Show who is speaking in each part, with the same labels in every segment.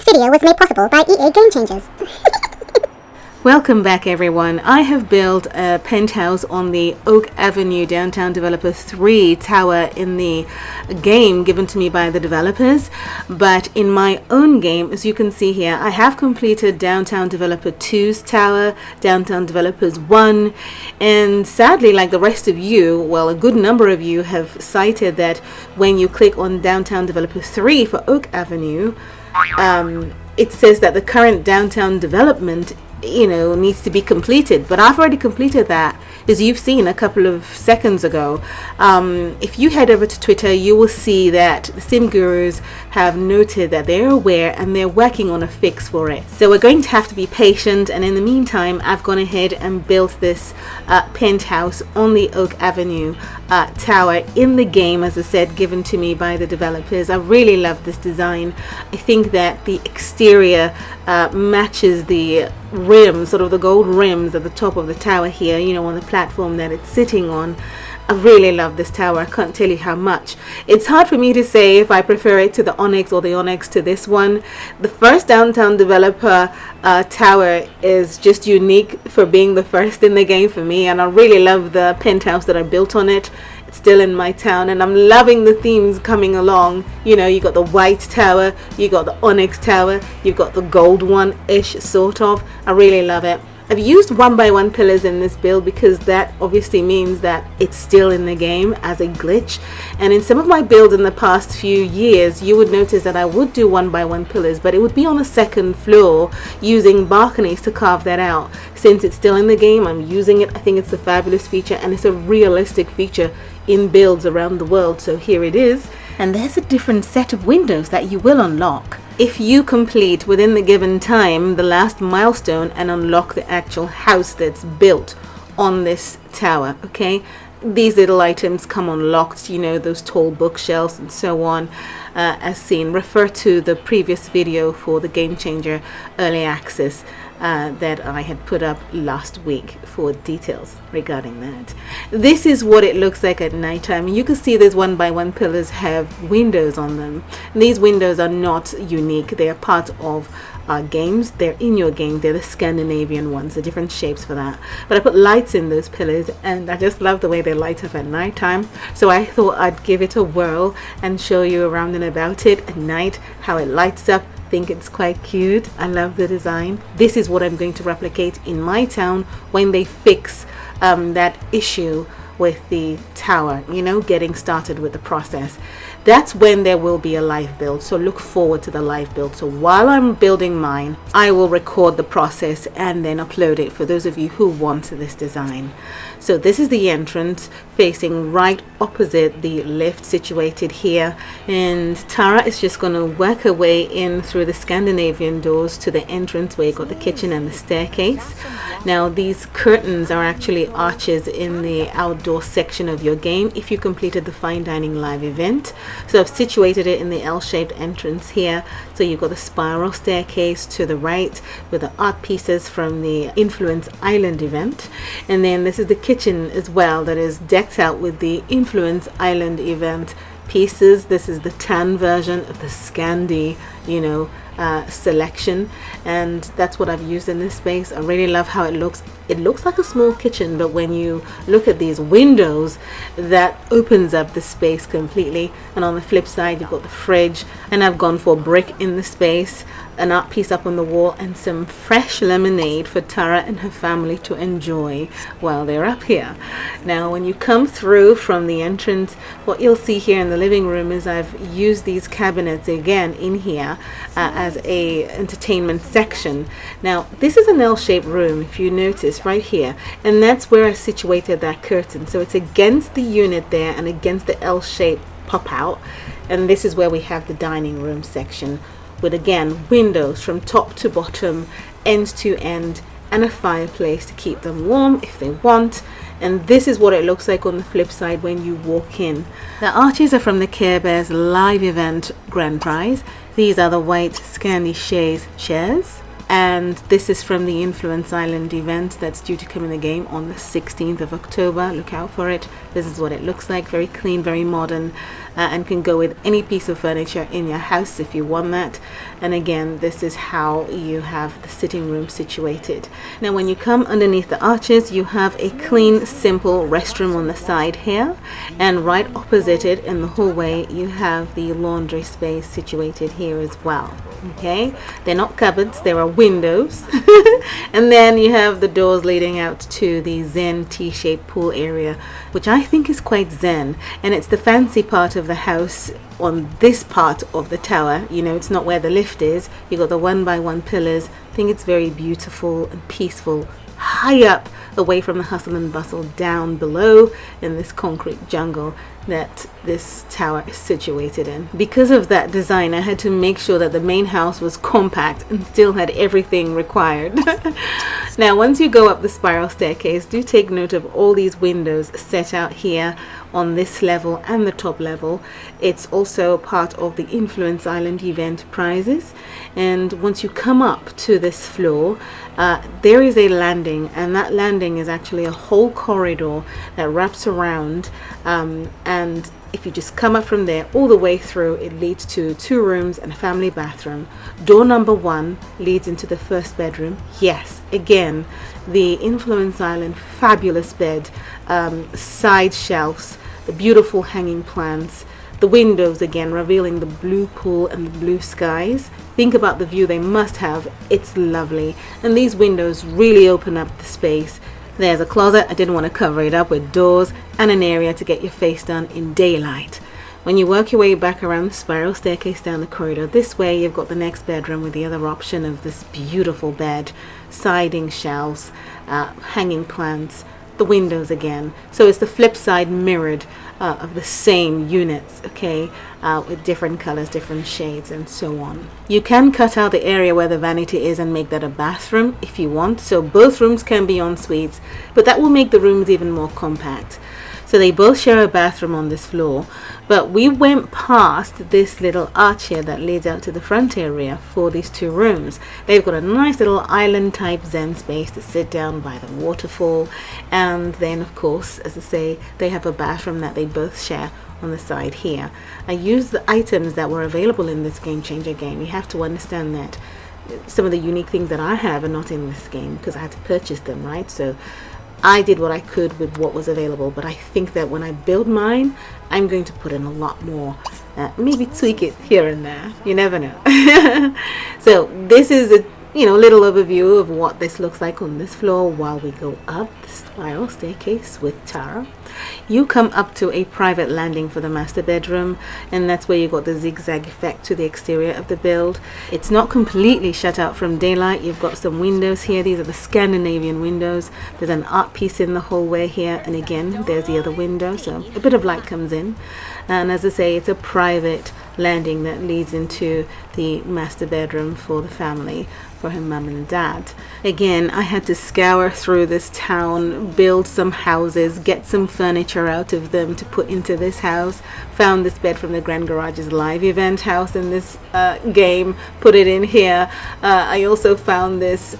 Speaker 1: This video was made possible by EA Game Changers.
Speaker 2: Welcome back everyone. I have built a penthouse on the Oak Avenue Downtown Developer 3 tower in the game given to me by the developers, but in my own game, as you can see here, I have completed Downtown Developer 2's tower, Downtown Developers 1, and sadly, like the rest of you, well, a good number of you have cited that when you click on Downtown Developer 3 for Oak Avenue, it says that the current downtown development needs to be completed, but I've already completed that, as you've seen a couple of seconds ago. If you head over to Twitter, you will see that the sim gurus have noted that they're aware and they're working on a fix for it. So we're going to have to be patient, and in the meantime I've gone ahead and built this penthouse on the Oak Avenue tower in the game, as I said, given to me by the developers. I really love this design. I think that the exterior matches the rims, sort of the gold rims at the top of the tower here, on the platform that it's sitting on. I really love this tower. I can't tell you how much. It's hard for me to say if I prefer it to the Onyx or the Onyx to this one. The first downtown developer tower is just unique for being the first in the game for me, and I really love the penthouse that I built on it. It's still in my town, and I'm loving the themes coming along. You got the white tower, you got the Onyx tower, you've got the gold one-ish sort of. I really love it. I've used 1x1 pillars in this build because that obviously means that it's still in the game as a glitch, and in some of my builds in the past few years you would notice that I would do 1x1 pillars, but it would be on a second floor using balconies to carve that out. Since it's still in the game, I'm using it. I think it's a fabulous feature, and it's a realistic feature in builds around the world, so here it is. And there's a different set of windows that you will unlock if you complete within the given time the last milestone and unlock the actual house that's built on this tower. Okay, these little items come unlocked, those tall bookshelves and so on, as seen. Refer to the previous video for the Game Changer early access that I had put up last week for details regarding that. This is what it looks like at nighttime. You can see these 1x1 pillars have windows on them. These windows are not unique. They are part of games. They're in your game. They're the Scandinavian ones, the different shapes for that. But I put lights in those pillars, and I just love the way they light up at nighttime. So I thought I'd give it a whirl and show you around and about it at night, how it lights up. Think it's quite cute. I love the design. This is what I'm going to replicate in my town when they fix that issue with the tower, getting started with the process. That's when there will be a live build, so look forward to the live build. So while I'm building mine, I will record the process and then upload it for those of you who want this design. So this is the entrance facing right opposite the lift situated here, and Tara is just going to work her way in through the Scandinavian doors to the entrance where you got the kitchen and the staircase. Now these curtains are actually arches in the outdoor section of your game if you completed the Fine Dining Live event. So I've situated it in the L-shaped entrance here. So you've got the spiral staircase to the right with the art pieces from the Influence Island event, and then this is the kitchen as well that is decked out with the Influence Island event pieces. This is the tan version of the Scandi selection, and that's what I've used in this space. I really love how it looks. It looks like a small kitchen, but when you look at these windows, that opens up the space completely. And on the flip side, you've got the fridge, and I've gone for brick in the space, an art piece up on the wall, and some fresh lemonade for Tara and her family to enjoy while they're up here. Now when you come through from the entrance, what you'll see here in the living room is I've used these cabinets again in here as a entertainment section. Now this is an L-shaped room, if you notice right here, and that's where I situated that curtain. So it's against the unit there and against the L-shaped pop out, and this is where we have the dining room section with, again, windows from top to bottom, end to end, and a fireplace to keep them warm if they want. And this is what it looks like on the flip side when you walk in. The arches are from the Care Bears live event grand prize. These are the white Scandi Chaise chairs, and this is from the Influence Island event that's due to come in the game on the 16th of October. Look out for it. This is what it looks like, very clean, very modern, and can go with any piece of furniture in your house if you want that. And again, this is how you have the sitting room situated. Now when you come underneath the arches, you have a clean, simple restroom on the side here, and right opposite it in the hallway you have the laundry space situated here as well. Okay, they're not cupboards, there are windows. And then you have the doors leading out to the zen T-shaped pool area, which I think is quite zen, and it's the fancy part of the house on this part of the tower. You know, it's not where the lift is. You got the 1x1 pillars. I think it's very beautiful and peaceful, high up, away from the hustle and bustle down below in this concrete jungle that this tower is situated in. Because of that design, I had to make sure that the main house was compact and still had everything required. Now once you go up the spiral staircase, do take note of all these windows set out here on this level and the top level. It's also part of the Influence Island event prizes. And once you come up to this floor, there is a landing, and that landing is actually a whole corridor that wraps around, and if you just come up from there all the way through, it leads to 2 rooms and a family bathroom. Door number 1 leads into the first bedroom. Yes, again, the Influence Island fabulous bed, side shelves, the beautiful hanging plants, the windows again revealing the blue pool and the blue skies. Think about the view they must have. It's lovely, and these windows really open up the space. There's a closet. I didn't want to cover it up with doors, and an area to get your face done in daylight. When you work your way back around the spiral staircase down the corridor this way, you've got the next bedroom with the other option of this beautiful bed, siding shelves, hanging plants, the windows again. So it's the flip side mirrored of the same units, okay, with different colors, different shades, and so on. You can cut out the area where the vanity is and make that a bathroom if you want. So both rooms can be en suites, but that will make the rooms even more compact. So they both share a bathroom on this floor, but we went past this little arch here that leads out to the front area for these 2 rooms. They've got a nice little island type zen space to sit down by the waterfall, and then of course, as I say, they have a bathroom that they both share on the side here. I used the items that were available in this Game Changer game. You have to understand that some of the unique things that I have are not in this game because I had to purchase them, right? So I did what I could with what was available, but I think that when I build mine, I'm going to put in a lot more, maybe tweak it here and there. You never know. So this is a little overview of what this looks like on this floor while we go up the spiral staircase with Tara. You come up to a private landing for the master bedroom, and that's where you got the zigzag effect to the exterior of the build. It's not completely shut out from daylight. You've got some windows here. These are the Scandinavian windows. There's an art piece in the hallway here, and again there's the other window, so a bit of light comes in. And as I say, it's a private landing that leads into the master bedroom for the family, for her mum and dad. Again, I had to scour through this town, build some houses, get some furniture out of them to put into this house. Found this bed from the Grand Garage's live event house in this game, put it in here. I also found this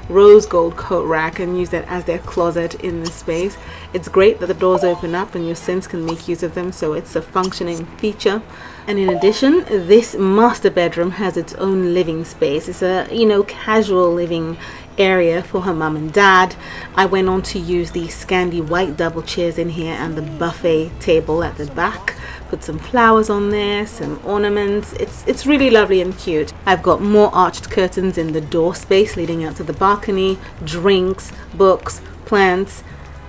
Speaker 2: rose gold coat rack and used it as their closet in this space. It's great that the doors open up and your Sims can make use of them, so it's a functioning feature. And in addition, this master bedroom has its own living space. It's a casual living area for her mum and dad. I went on to use the Scandi white double chairs in here and the buffet table at the back. Put some flowers on there, some ornaments. It's really lovely and cute. I've got more arched curtains in the door space leading out to the balcony, drinks, books, plants,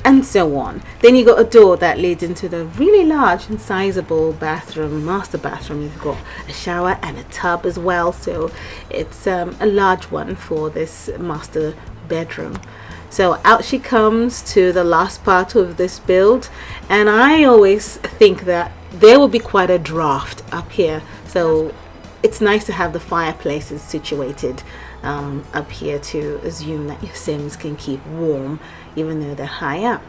Speaker 2: and so on. Then you got a door that leads into the really large and sizable bathroom, master bathroom. You've got a shower and a tub as well, so it's a large one for this master bedroom. So out she comes to the last part of this build, and I always think that there will be quite a draft up here, so it's nice to have the fireplaces situated up here to assume that your Sims can keep warm even though they're high up.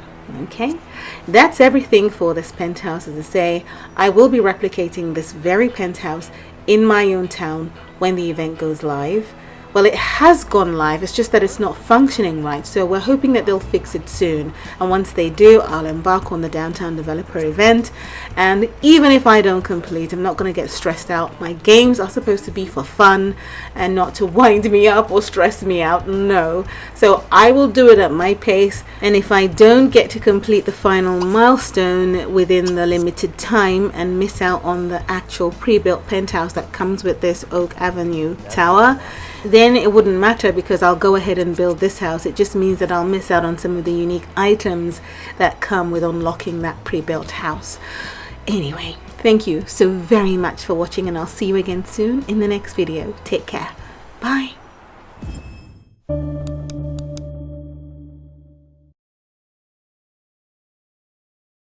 Speaker 2: Okay, that's everything for this penthouse. As I say, I will be replicating this very penthouse in my own town when the event goes live. Well, it has gone live, it's just that it's not functioning right, so we're hoping that they'll fix it soon, and once they do, I'll embark on the downtown developer event. And even if I don't complete, I'm not going to get stressed out. My games are supposed to be for fun and not to wind me up or stress me out, no. So I will do it at my pace, and if I don't get to complete the final milestone within the limited time and miss out on the actual pre-built penthouse that comes with this Oak Avenue tower, then it wouldn't matter, because I'll go ahead and build this house. It just means that I'll miss out on some of the unique items that come with unlocking that pre-built house. Anyway, thank you so very much for watching, and I'll see you again soon in the next video. Take care. Bye.